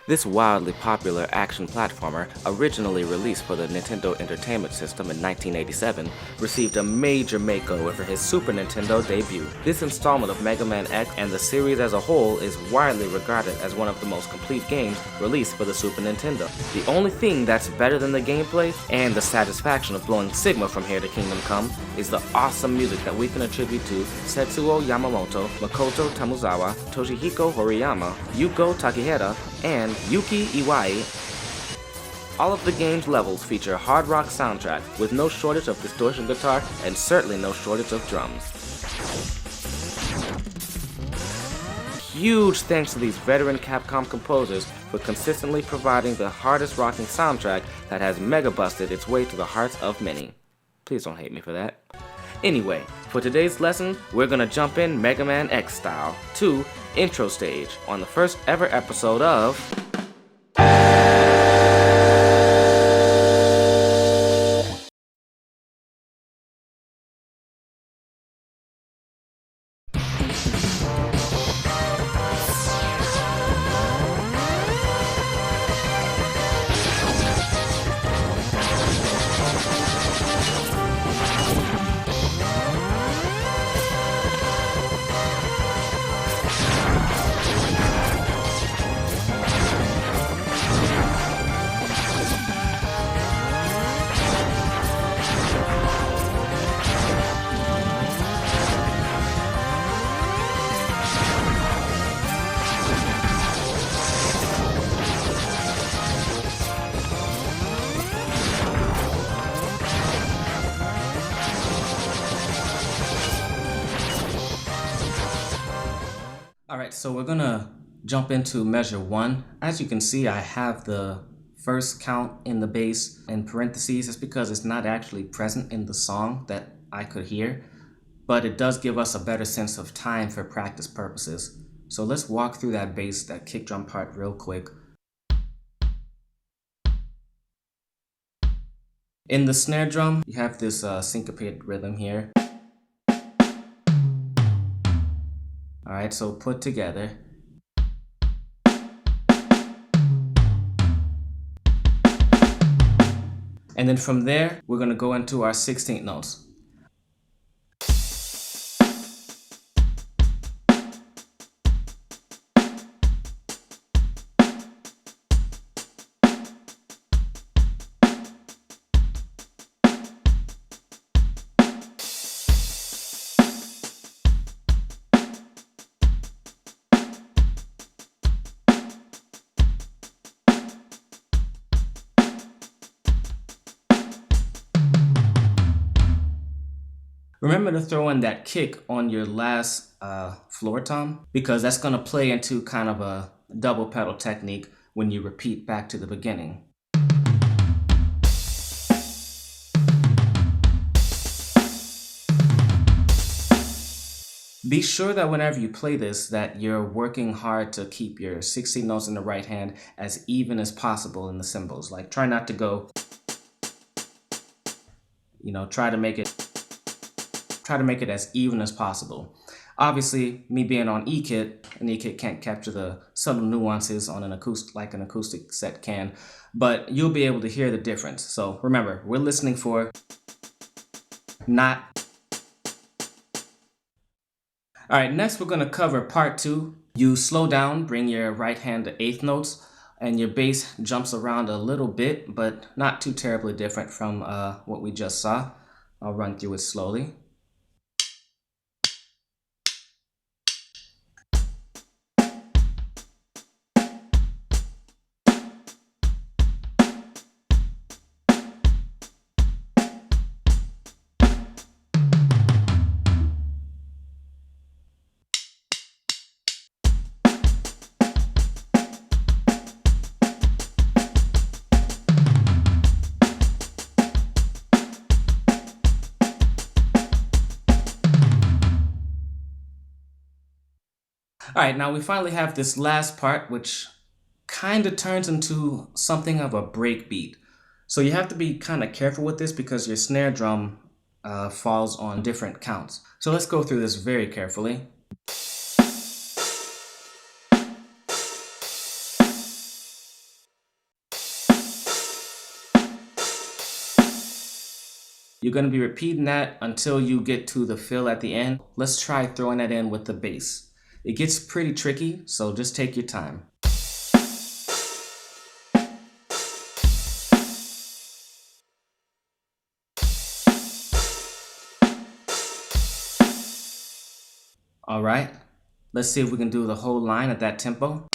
This wildly popular action platformer, originally released for the Nintendo Entertainment System in 1987, received a major makeover for his Super Nintendo debut. This installment of Mega Man X and the series as a whole is widely regarded as one of the most complete games released for the Super Nintendo. The only thing that's better than the gameplay and the satisfaction of blowing Sigma from here to Kingdom Come is the awesome music that we can attribute to Setsuo Yamamoto, Makoto Tomozawa, Toshihiko Horiyama, Yuko Takehara, and Yuki Iwai. All of the game's levels feature a hard rock soundtrack with no shortage of distortion guitar and certainly no shortage of drums. Huge thanks to these veteran Capcom composers for consistently providing the hardest rocking soundtrack that has mega busted its way to the hearts of many. Please don't hate me for that. Anyway, for today's lesson, we're gonna jump in Mega Man X style to Intro Stage on the first ever episode of Alright, so we're gonna jump into measure 1. As you can see, I have the first count in the bass in parentheses. It's because it's not actually present in the song that I could hear, but it does give us a better sense of time for practice purposes. So let's walk through that bass, that kick drum part real quick. In the snare drum, you have this syncopated rhythm here. Alright, so put together. And then from there, we're going to go into our 16th notes. Remember to throw in that kick on your last floor tom, because that's going to play into kind of a double pedal technique when you repeat back to the beginning. Be sure that whenever you play this, that you're working hard to keep your 16 notes in the right hand as even as possible in the cymbals. Like, try not to go, try to make it as even as possible. Obviously, me being on E-Kit, an E-Kit can't capture the subtle nuances on an acoustic set can, but you'll be able to hear the difference. So remember, we're listening for not. All right, next we're gonna cover part 2. You slow down, bring your right hand to eighth notes, and your bass jumps around a little bit, but not too terribly different from what we just saw. I'll run through it slowly. All right, now we finally have this last part, which kind of turns into something of a break beat. So you have to be kind of careful with this because your snare drum falls on different counts. So let's go through this very carefully. You're going to be repeating that until you get to the fill at the end. Let's try throwing that in with the bass. It gets pretty tricky, so just take your time. Alright, let's see if we can do the whole line at that tempo.